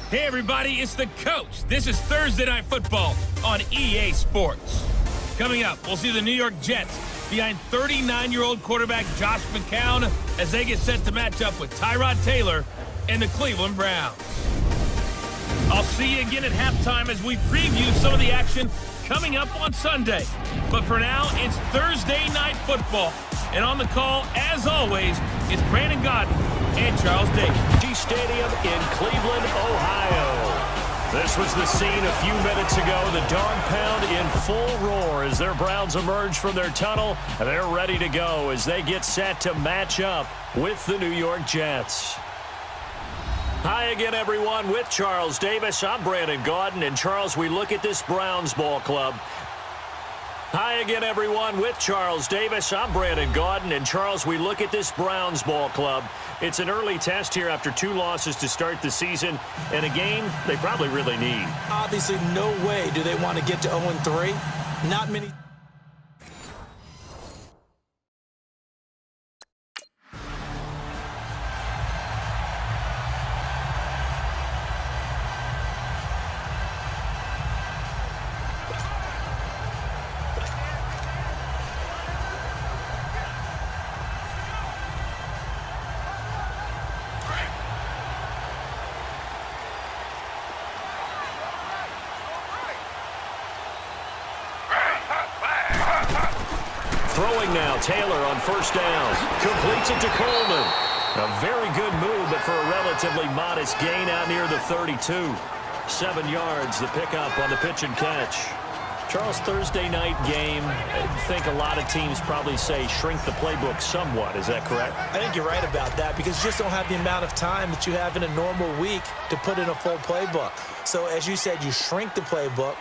Hey everybody, it's the coach. This is Thursday Night Football on EA Sports. Coming up, we'll see the New York Jets behind 39-year-old quarterback Josh McCown as they get set to match up with Tyrod Taylor and the Cleveland Browns. I'll see you again at halftime as we preview some of the action coming up on Sunday. But for now, it's Thursday Night Football. And on the call, as always, it's Brandon Godden and Charles Davis. Stadium in Cleveland, Ohio. This was the scene a few minutes ago. The dog pound in full roar as their Browns emerge from their tunnel. They're ready to go as they get set to match up with the New York Jets. Hi again, everyone. With Charles Davis, I'm Brandon Godden. And Charles, we look at this Browns ball club. Hi again, everyone. With Charles Davis, I'm Brandon Godden. And Charles, we look at this Browns ball club. It's an early test here after 2 losses to start the season, and a game they probably really need. Obviously, no way do they want to get to 0-3. Not many. Throwing now, Taylor on first down. Completes it to Coleman. A very good move, but for a relatively modest gain out near the 32. 7 yards, the pickup on the pitch and catch. Charles, Thursday night game, I think a lot of teams probably say shrink the playbook somewhat. Is that correct? I think you're right about that because you just don't have the amount of time that you have in a normal week to put in a full playbook. So as you said, you shrink the playbook.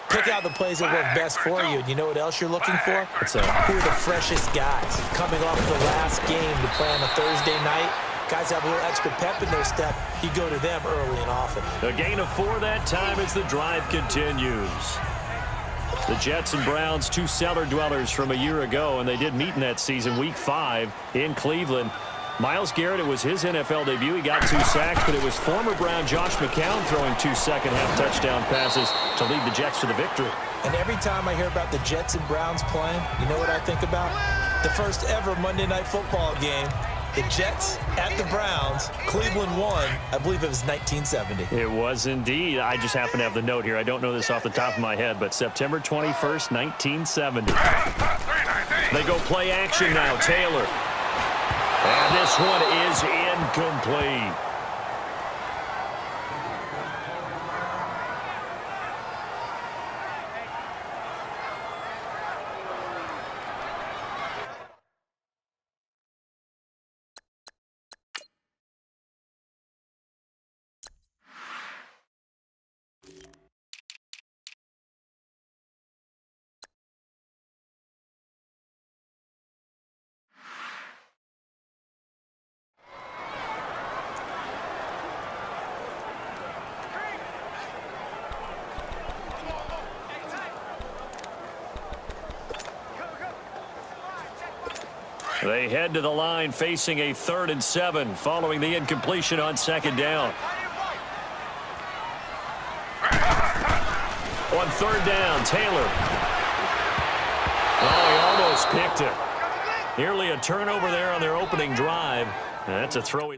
Pick out the plays that work best for you. And you know what else you're looking for? Who are the freshest guys coming off the last game to play on a Thursday night? Guys have a little extra pep in their step. You go to them early and often. A gain of 4 that time as the drive continues. The Jets and Browns, 2 cellar dwellers from a year ago, and they did meet in that season, Week 5 in Cleveland. Myles Garrett, it was his NFL debut. He got 2 sacks, but it was former Brown Josh McCown throwing 2 second-half touchdown passes to lead the Jets to the victory. And every time I hear about the Jets and Browns playing, you know what I think about? The first ever Monday Night Football game. The Jets at the Browns. Cleveland won. I believe it was 1970. It was indeed. I just happen to have the note here. I don't know this off the top of my head, but September 21st, 1970. They go play action now. Taylor. And this one is incomplete. They head to the line facing a 3rd and 7 following the incompletion on 2nd down. On 3rd down, Taylor. Oh, he almost picked it. Nearly a turnover there on their opening drive. And that's a throw.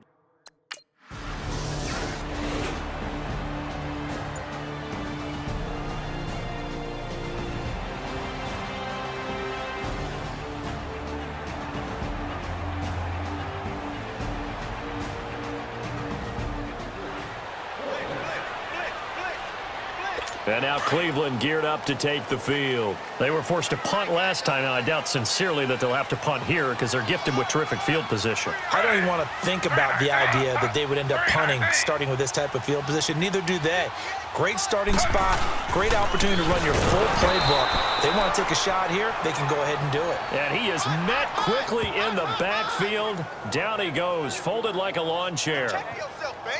And now Cleveland geared up to take the field. They were forced to punt last time. Now, I doubt sincerely that they'll have to punt here because they're gifted with terrific field position. I don't even want to think about the idea that they would end up punting starting with this type of field position. Neither do they. Great starting spot. Great opportunity to run your full playbook. They want to take a shot here, they can go ahead and do it. And he is met quickly in the backfield. Down he goes, folded like a lawn chair.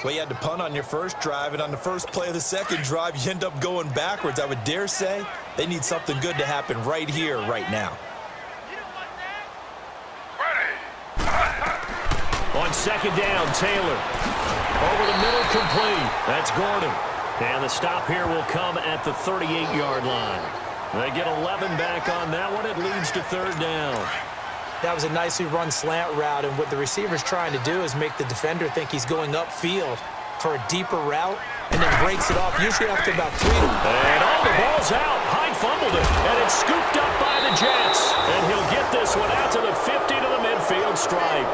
Well, you had to punt on your first drive, and on the first play of the second drive, you end up going backwards. I would dare say they need something good to happen right here, right now. On second down, Taylor. Over the middle, complete. That's Gordon. And the stop here will come at the 38-yard line. They get 11 back on that one. It leads to third down. That was a nicely run slant route, and what the receiver's trying to do is make the defender think he's going upfield for a deeper route, and then breaks it off, usually after about 3. And all the ball's out. Hyde fumbled it, and it's scooped up by the Jets. And he'll get this one out to the 50 to the midfield stripe.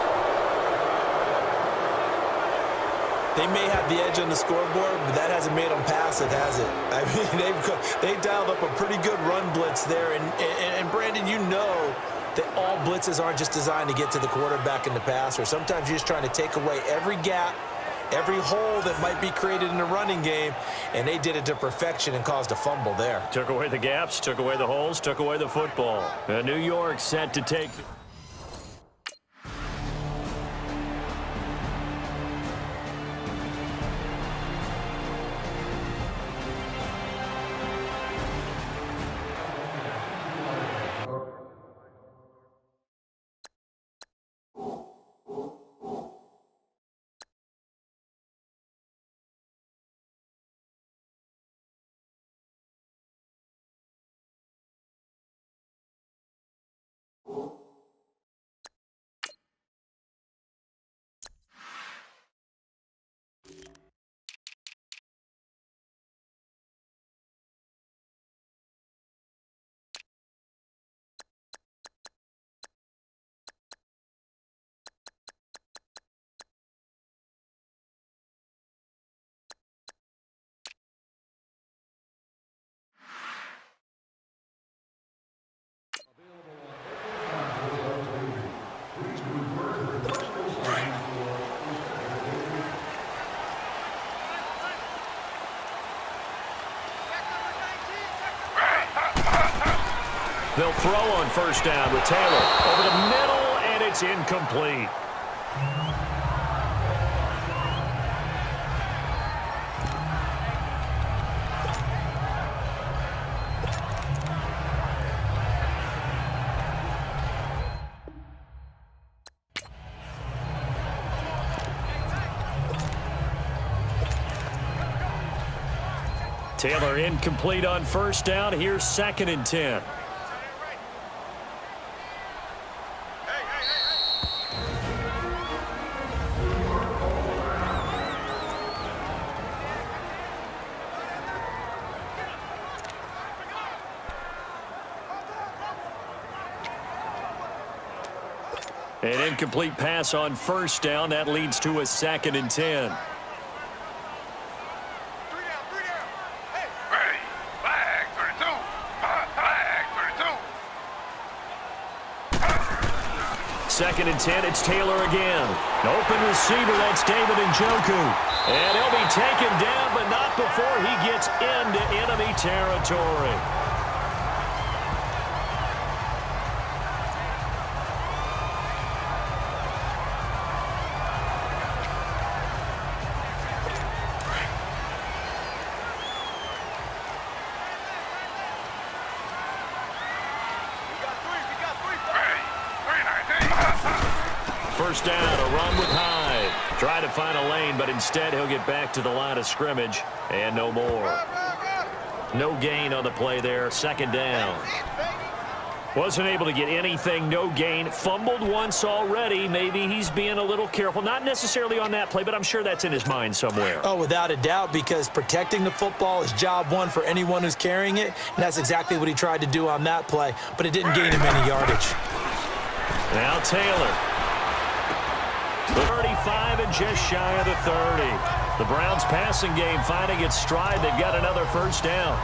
They may have the edge on the scoreboard, but that hasn't made them pass it, has it? I mean, they dialed up a pretty good run blitz there. And Brandon, you know that all blitzes aren't just designed to get to the quarterback in the passer. Sometimes you're just trying to take away every gap, every hole that might be created in the running game, and they did it to perfection and caused a fumble there. Took away the gaps, took away the holes, took away the football. New York set to take... They'll throw on first down with Taylor. Over the middle, and it's incomplete. Taylor incomplete on first down. Here's 2nd and 10. An incomplete pass on first down. That leads to a 2nd and 10. Second and 10, it's Taylor again. Open receiver, that's David Njoku. And he'll be taken down, but not before he gets into enemy territory. First down, a run with Hyde. Try to find a lane, but instead he'll get back to the line of scrimmage, and no more. No gain on the play there, 2nd down. Wasn't able to get anything, no gain. Fumbled once already. Maybe he's being a little careful. Not necessarily on that play, but I'm sure that's in his mind somewhere. Oh, without a doubt, because protecting the football is job one for anyone who's carrying it, and that's exactly what he tried to do on that play, but it didn't gain him any yardage. Now Taylor. 35 and just shy of the 30. The Browns passing game finding its stride. They've got another first down.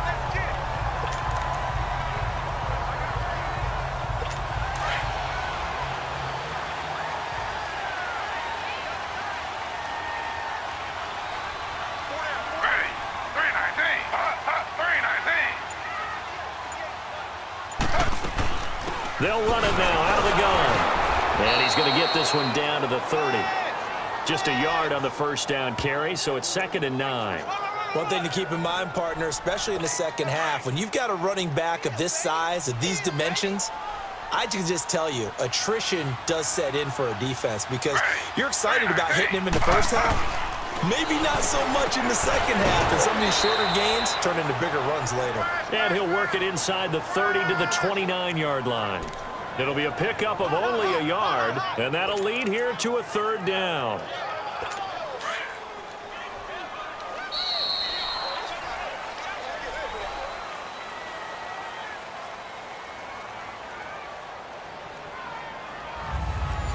They'll run it now out of the gun. And he's going to get this one down to the 30. Just a yard on the first down carry, so it's 2nd and 9. One thing to keep in mind, partner, especially in the second half, when you've got a running back of this size, of these dimensions, I can just tell you, attrition does set in for a defense because you're excited about hitting him in the first half. Maybe not so much in the second half, and some of these shorter gains turn into bigger runs later. And he'll work it inside the 30 to the 29-yard line. It'll be a pickup of only a yard, and that'll lead here to a third down.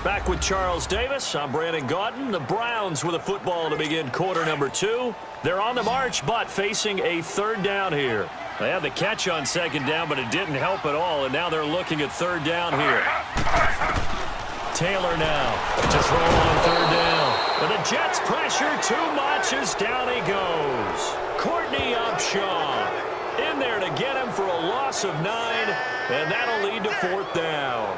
Back with Charles Davis, I'm Brandon Gaudin. The Browns with a football to begin quarter number 2. They're on the march, but facing a third down here. They had the catch on second down, but it didn't help at all, and now they're looking at third down here. Taylor now to throw on third down. And the Jets pressure too much as down he goes. Courtney Upshaw in there to get him for a loss of 9, and that'll lead to fourth down.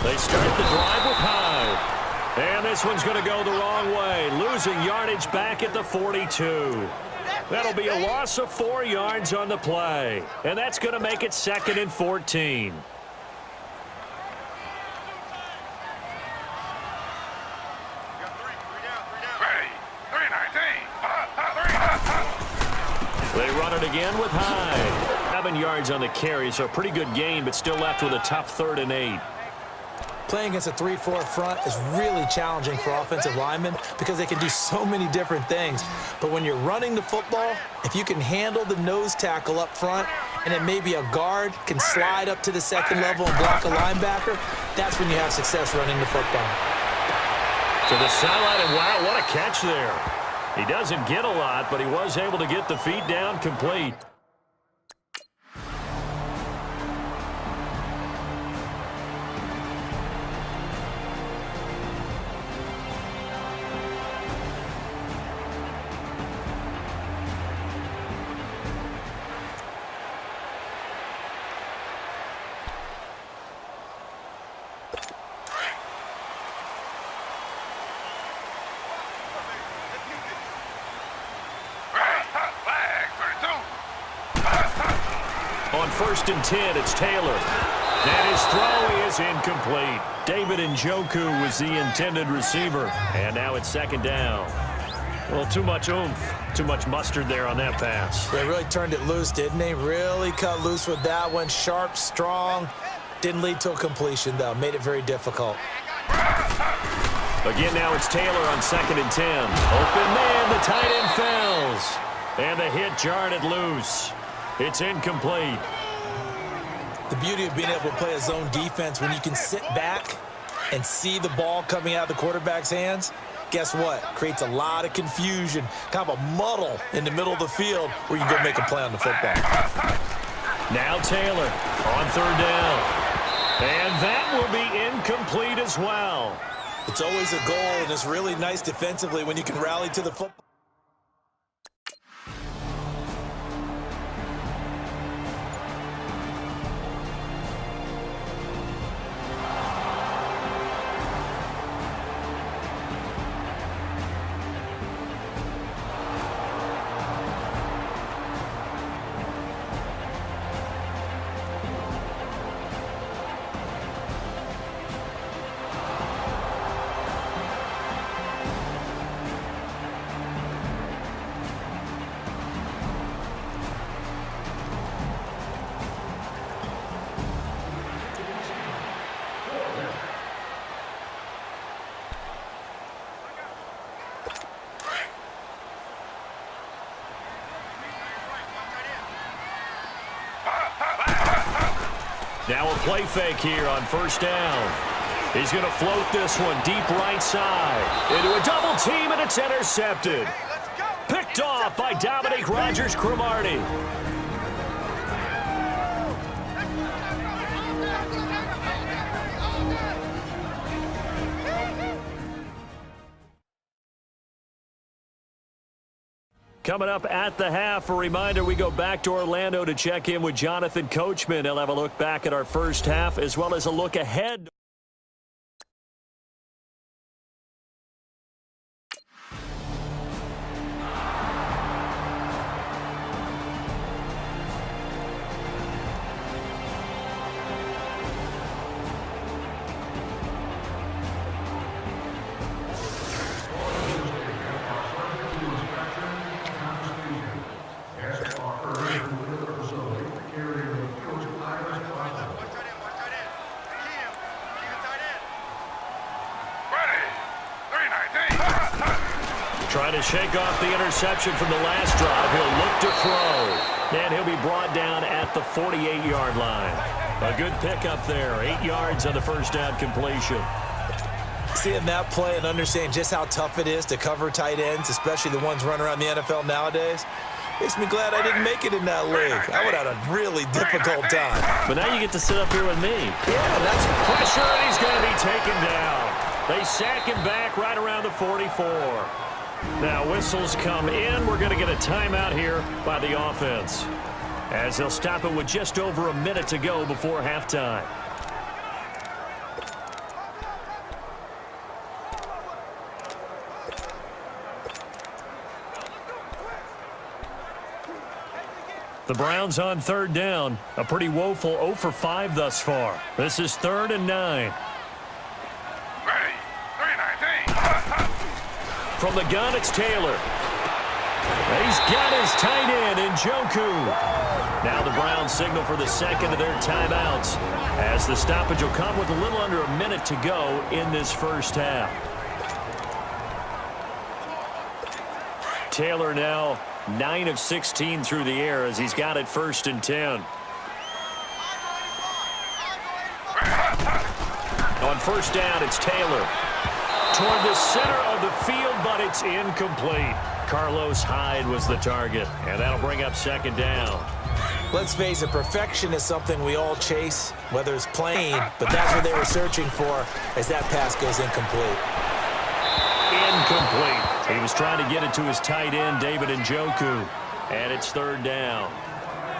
They start the drive with Hyde. And this one's going to go the wrong way, losing yardage back at the 42. That'll be a loss of 4 yards on the play. And that's going to make it 2nd and 14. They run it again with Hyde. 7 yards on the carry, so a pretty good gain, but still left with a tough 3rd and 8. Playing against a 3-4 front is really challenging for offensive linemen because they can do so many different things. But when you're running the football, if you can handle the nose tackle up front and then maybe a guard can slide up to the second level and block a linebacker, that's when you have success running the football. To the sideline, and wow, what a catch there. He doesn't get a lot, but he was able to get the feet down complete. On 1st and 10, it's Taylor. And his throw is incomplete. David Njoku was the intended receiver. And now it's 2nd down. Well, too much oomph, too much mustard there on that pass. They really turned it loose, didn't they? Really cut loose with that one. Sharp, strong. Didn't lead to a completion, though. Made it very difficult. Again, now it's Taylor on 2nd and 10. Open man, the tight end fails. And the hit jarred it loose. It's incomplete. The beauty of being able to play a zone defense when you can sit back and see the ball coming out of the quarterback's hands, guess what? Creates a lot of confusion, kind of a muddle in the middle of the field where you can go make a play on the football. Now Taylor on 3rd down. And that will be incomplete as well. It's always a goal, and it's really nice defensively when you can rally to the football. Now a play fake here on 1st down. He's going to float this one deep right side into a double team, and it's intercepted. picked off by Dominique Rodgers-Cromartie. Coming up at the half, a reminder, we go back to Orlando to check in with Jonathan Coachman. He'll have a look back at our first half as well as a look ahead. Trying to shake off the interception from the last drive. He'll look to throw. And he'll be brought down at the 48-yard line. A good pickup there. 8 yards on the first down completion. Seeing that play and understanding just how tough it is to cover tight ends, especially the ones running around the NFL nowadays, makes me glad I didn't make it in that league. I would have had a really difficult time. But now you get to sit up here with me. Yeah, that's pressure, and he's going to be taken down. They sack him back right around the 44. Now whistles come in. We're going to get a timeout here by the offense, as they'll stop it with just over a minute to go before halftime. The Browns on third down. A pretty woeful 0 for 5 thus far. This is 3rd and 9. From the gun, it's Taylor. He's got his tight end in Njoku. Now the Browns signal for the second of their timeouts, as the stoppage will come with a little under a minute to go in this first half. Taylor now 9 of 16 through the air as he's got it 1st and 10. On first down, it's Taylor. Toward the center of the field, but it's incomplete. Carlos Hyde was the target, and that'll bring up 2nd down. Let's face it, perfection is something we all chase, whether it's playing, but that's what they were searching for as that pass goes incomplete. Incomplete. He was trying to get it to his tight end, David Njoku, and it's 3rd down.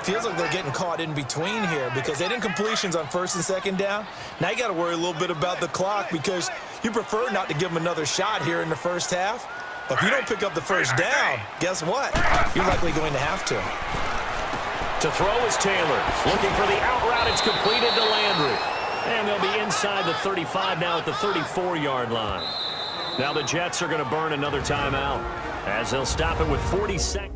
Feels like they're getting caught in between here because they didn't completions on 1st and 2nd down. Now you got to worry a little bit about the clock because you prefer not to give them another shot here in the first half. But if you don't pick up the first down, guess what? You're likely going to have to. To throw is Taylor. Looking for the out route. It's completed to Landry. And they'll be inside the 35 now at the 34-yard line. Now the Jets are going to burn another timeout as they'll stop it with 40 seconds.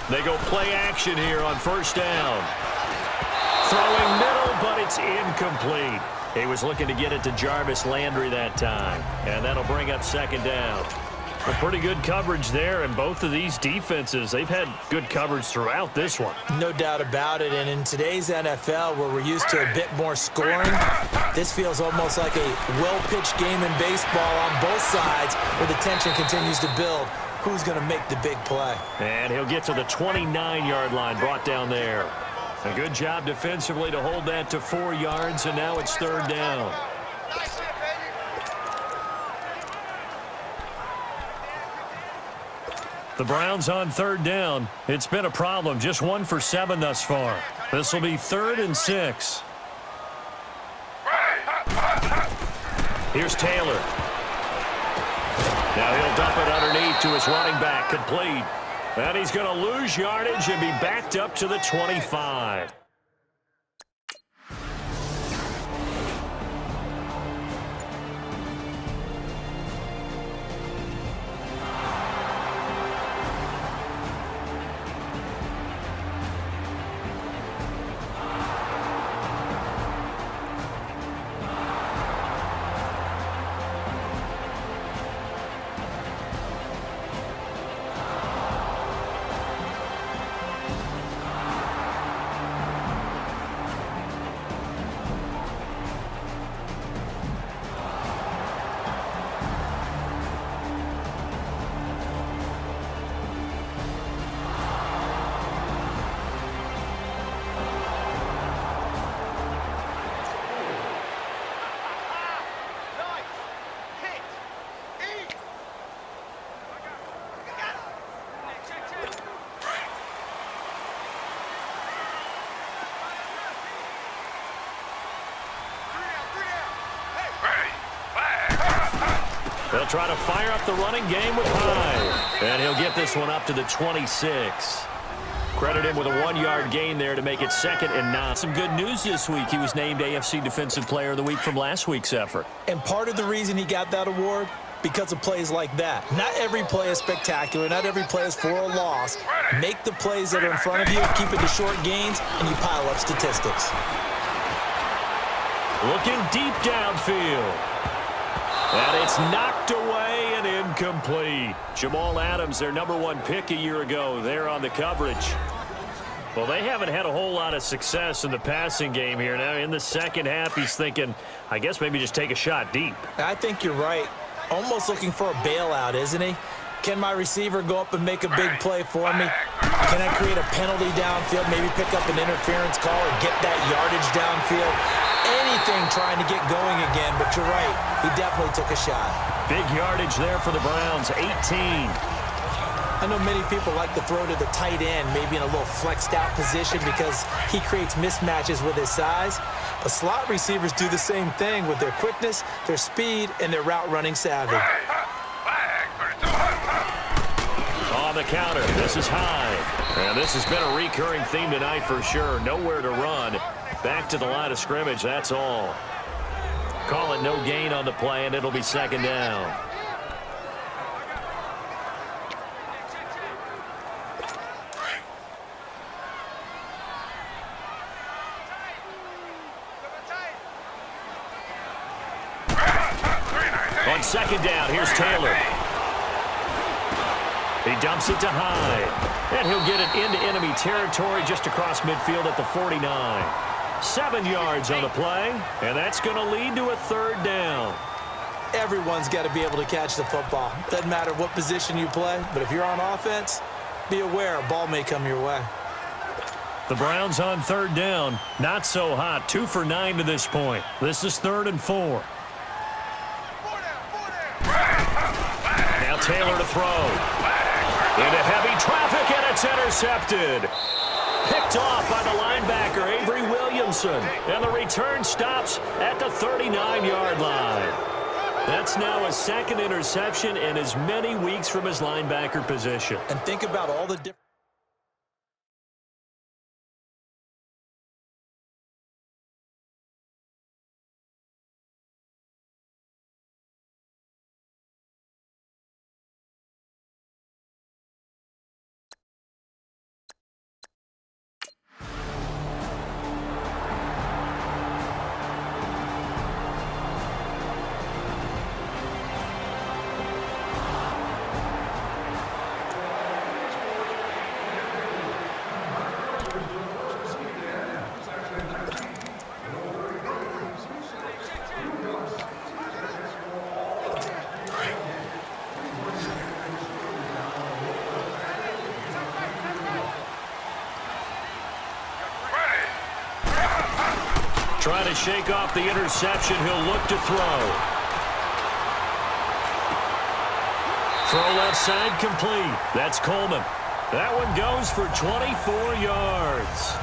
They go play action here on 1st down. Throwing middle, but it's incomplete. He was looking to get it to Jarvis Landry that time, and that'll bring up 2nd down. Well, pretty good coverage there, and both of these defenses, they've had good coverage throughout this one. No doubt about it, and in today's NFL, where we're used to a bit more scoring, this feels almost like a well-pitched game in baseball on both sides, where the tension continues to build. Who's going to make the big play? And he'll get to the 29-yard line, brought down there. A good job defensively to hold that to 4 yards, and now it's 3rd down. The Browns on third down. It's been a problem. Just 1 for 7 thus far. This will be 3rd and 6. Here's Taylor. Now he'll dump it underneath to his running back. Complete. And he's going to lose yardage and be backed up to the 25. They'll try to fire up the running game with Hyde. And he'll get this one up to the 26. Credit him with a 1-yard gain there to make it 2nd and 9. Some good news this week. He was named AFC Defensive Player of the Week from last week's effort. And part of the reason he got that award, because of plays like that. Not every play is spectacular. Not every play is for a loss. Make the plays that are in front of you, keep it to short gains, and you pile up statistics. Looking deep downfield. And it's knocked away and incomplete. Jamal Adams, their #1 pick a year ago, there on the coverage. Well, they haven't had a whole lot of success in the passing game here. Now, in the second half, he's thinking, I guess maybe just take a shot deep. I think you're right. Almost looking for a bailout, isn't he? Can my receiver go up and make a big play for me? Can I create a penalty downfield, maybe pick up an interference call or get that yardage downfield? Anything trying to get going again, but you're right. He definitely took a shot. Big yardage there for the Browns, 18. I know many people like to throw to the tight end, maybe in a little flexed out position because he creates mismatches with his size. But slot receivers do the same thing with their quickness, their speed, and their route running savvy. On the counter, this is Hyde. And this has been a recurring theme tonight for sure. Nowhere to run. Back to the line of scrimmage, that's all. Call it no gain on the play, and it'll be 2nd down. On 2nd down, here's Taylor. He dumps it to Hyde. And he'll get it into enemy territory just across midfield at the 49. 7 yards on the play, and that's going to lead to a 3rd down. Everyone's got to be able to catch the football. Doesn't matter what position you play, but if you're on offense, be aware a ball may come your way. The Browns on 3rd down. Not so hot. 2 for 9 to this point. This is 3rd and 4. Now Taylor to throw. Into heavy traffic, and it's intercepted. Picked off by the linebacker, Avery Williamson. And the return stops at the 39-yard line. That's now a 2nd interception in as many weeks from his linebacker position. And think about all the different... Trying to shake off the interception. He'll look to throw. Throw left side complete. That's Coleman. That one goes for 24 yards.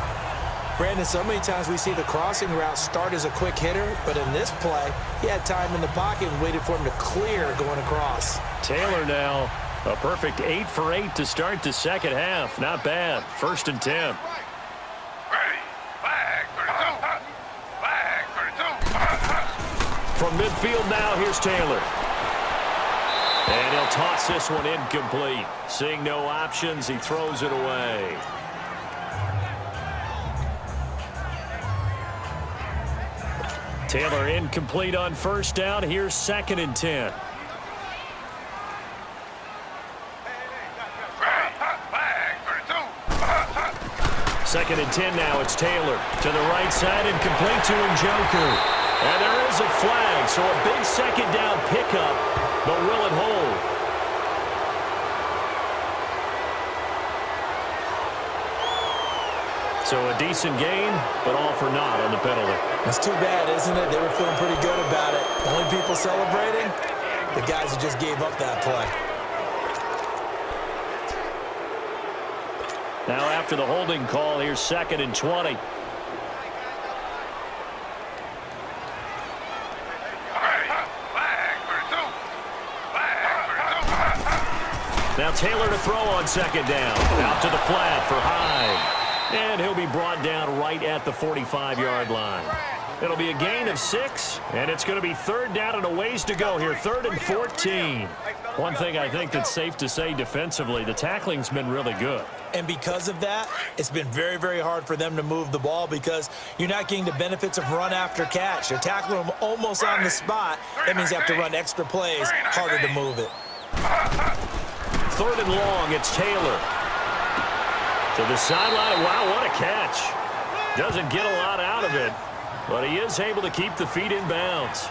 Brandon, so many times we see the crossing route start as a quick hitter, but in this play, he had time in the pocket and waited for him to clear going across. Taylor now, a perfect 8 for 8 to start the second half. Not bad. 1st and 10. From midfield now, here's Taylor. And he'll toss this one incomplete. Seeing no options, he throws it away. Taylor incomplete on 1st down. Here's 2nd and 10. Second and 10 now. It's Taylor to the right side and complete to Njoku. And there is a flag, so a big 2nd down pickup, but will it hold? So a decent gain, but all for naught on the penalty. That's too bad, isn't it? They were feeling pretty good about it. Only people celebrating, the guys who just gave up that play. Now after the holding call, here's 2nd and 20. Now Taylor to throw on 2nd down. Out to the flat for Hyde. And he'll be brought down right at the 45-yard line. It'll be a gain of 6, and it's going to be 3rd down and a ways to go here. 3rd and 14. One thing I think that's safe to say defensively, the tackling's been really good. And because of that, it's been very, very hard for them to move the ball because you're not getting the benefits of run after catch. You're tackling them almost on the spot. That means you have to run extra plays, harder to move it. 3rd and long, it's Taylor. To the sideline. Wow, what a catch. Doesn't get a lot out of it, but he is able to keep the feet in bounds.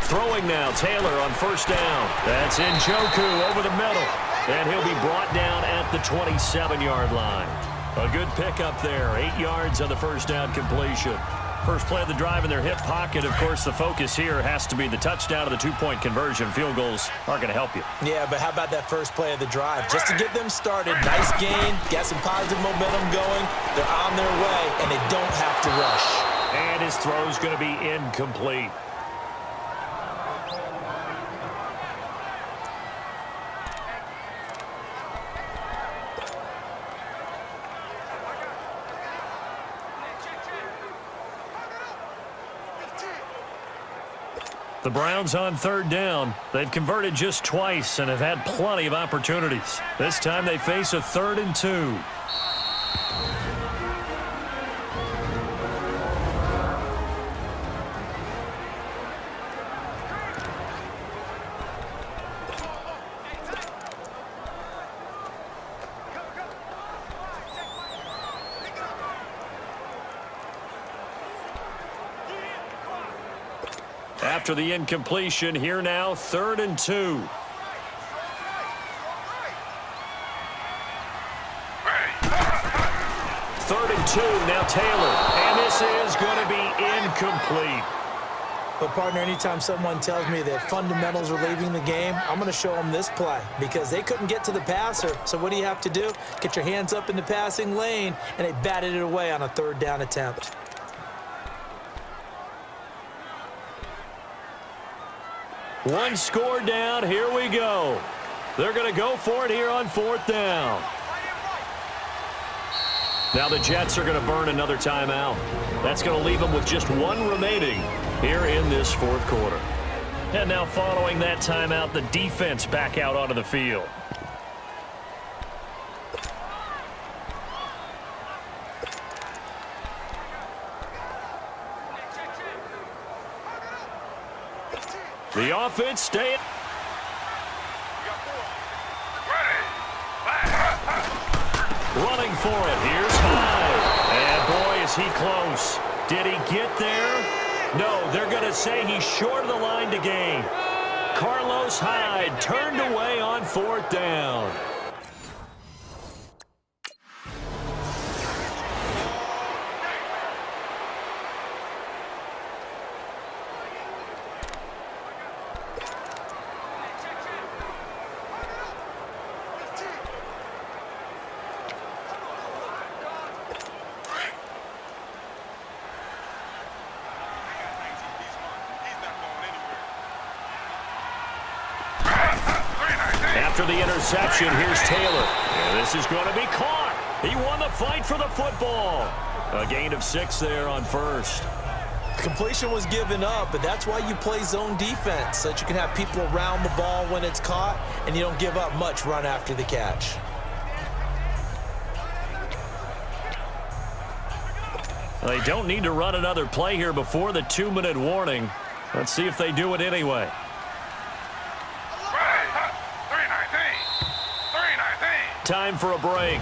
Throwing now, Taylor on 1st down. That's Njoku over the middle. And he'll be brought down at the 27-yard line. A good pickup there. 8 yards on the 1st down completion. First play of the drive in their hip pocket. Of course, the focus here has to be the touchdown of the 2-point conversion. Field goals aren't going to help you. Yeah, but how about that first play of the drive? Just to get them started, nice gain, got some positive momentum going. They're on their way, and they don't have to rush. And his throw's going to be incomplete. The Browns on 3rd down. They've converted just twice and have had plenty of opportunities. This time they face a 3rd and 2. After the incompletion, here now, 3rd and 2. 3rd and 2, now Taylor. And this is going to be incomplete. But, partner, anytime someone tells me that fundamentals are leaving the game, I'm going to show them this play because they couldn't get to the passer. So what do you have to do? Get your hands up in the passing lane, and they batted it away on a 3rd down attempt. One score down. Here we go. They're going to go for it here on 4th down. Now the Jets are going to burn another timeout. That's going to leave them with just one remaining here in this 4th quarter. And now following that timeout, the defense back out onto the field. The offense staying. Running for it. Here's Hyde. And boy, is he close. Did he get there? No, they're going to say he's short of the line to gain. Carlos Hyde turned away on 4th down. After the interception, here's Taylor. And this is going to be caught. He won the fight for the football. A gain of 6 there on 1st. Completion was given up, but that's why you play zone defense, so that you can have people around the ball when it's caught, and you don't give up much run after the catch. They don't need to run another play here before the 2-minute warning. Let's see if they do it anyway. Time for a break.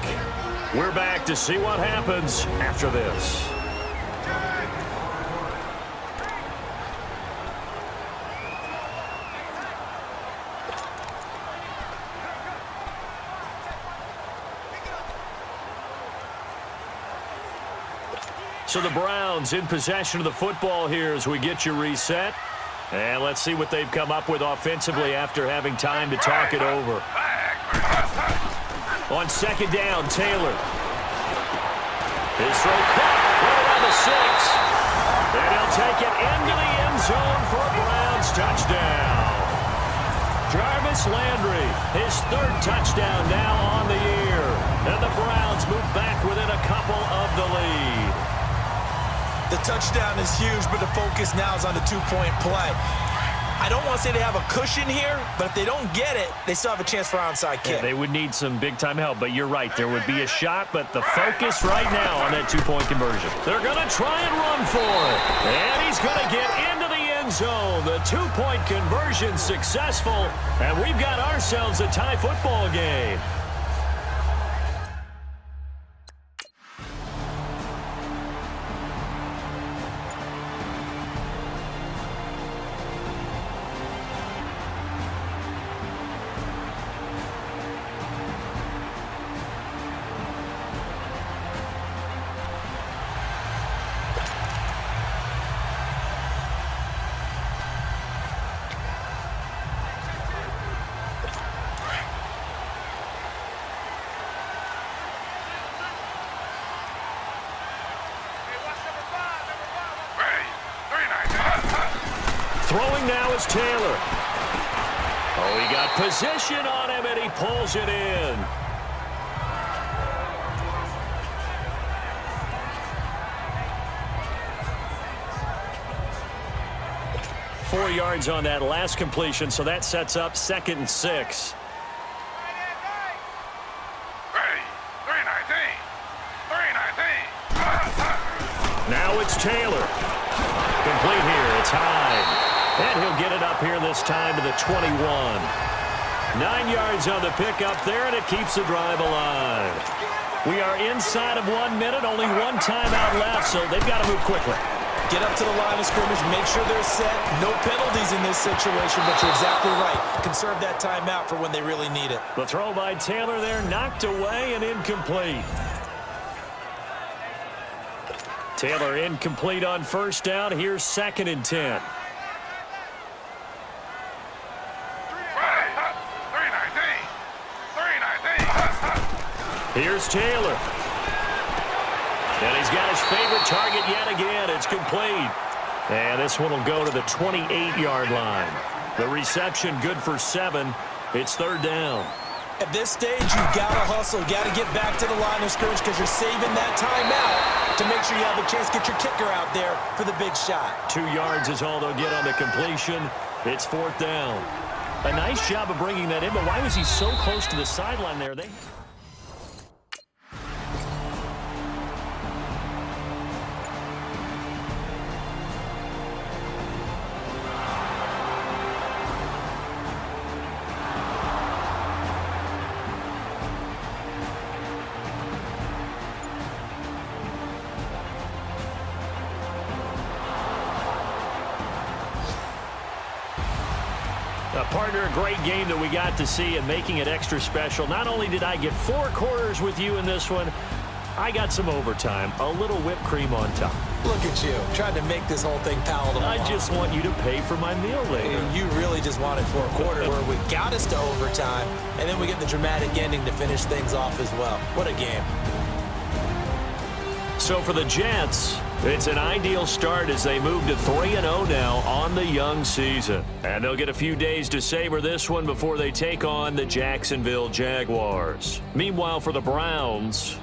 We're back to see what happens after this. So the Browns in possession of the football here as we get you reset. And let's see what they've come up with offensively after having time to talk it over. On 2nd down, Taylor. His throw caught right around the 6. And he'll take it into the end zone for a Browns touchdown. Jarvis Landry, his 3rd touchdown now on the year. And the Browns move back within a couple of the lead. The touchdown is huge, but the focus now is on the 2-point play. I don't want to say they have a cushion here, but if they don't get it, they still have a chance for onside kick. Yeah, they would need some big-time help, but you're right. There would be a shot, but the focus right now on that 2-point conversion. They're going to try and run for it. And he's going to get into the end zone. The 2-point conversion successful, and we've got ourselves a tie football game. Throwing now is Taylor. Oh, he got position on him, and he pulls it in. Four yards on that last completion, so that sets up 2nd and 6. Now it's Taylor. Complete here. It's Hyde. And he'll get it up here this time to the 21. 9 yards on the pickup there, and it keeps the drive alive. We are inside of 1 minute, only one timeout left, so they've got to move quickly. Get up to the line of scrimmage, make sure they're set. No penalties in this situation, but you're exactly right. Conserve that timeout for when they really need it. The throw by Taylor there, knocked away and incomplete. Taylor incomplete on 1st down. Here's 2nd and 10. Here's Taylor. And he's got his favorite target yet again. It's complete. And this one will go to the 28-yard line. The reception good for 7. It's 3rd down. At this stage, you've got to hustle. You've got to get back to the line of scrimmage because you're saving that timeout to make sure you have a chance to get your kicker out there for the big shot. 2 yards is all they'll get on the completion. It's 4th down. A nice job of bringing that in, but why was he so close to the sideline there? Partner, a great game that we got to see, and making it extra special. Not only did I get 4 quarters with you in this one, I got some overtime, a little whipped cream on top. Look at you, trying to make this whole thing palatable. I just want you to pay for my meal later. You really just wanted for a quarter where we got us to overtime, and then we get the dramatic ending to finish things off as well. What a game. So for the Jets, it's an ideal start as they move to 3-0 now on the young season. And they'll get a few days to savor this one before they take on the Jacksonville Jaguars. Meanwhile, for the Browns,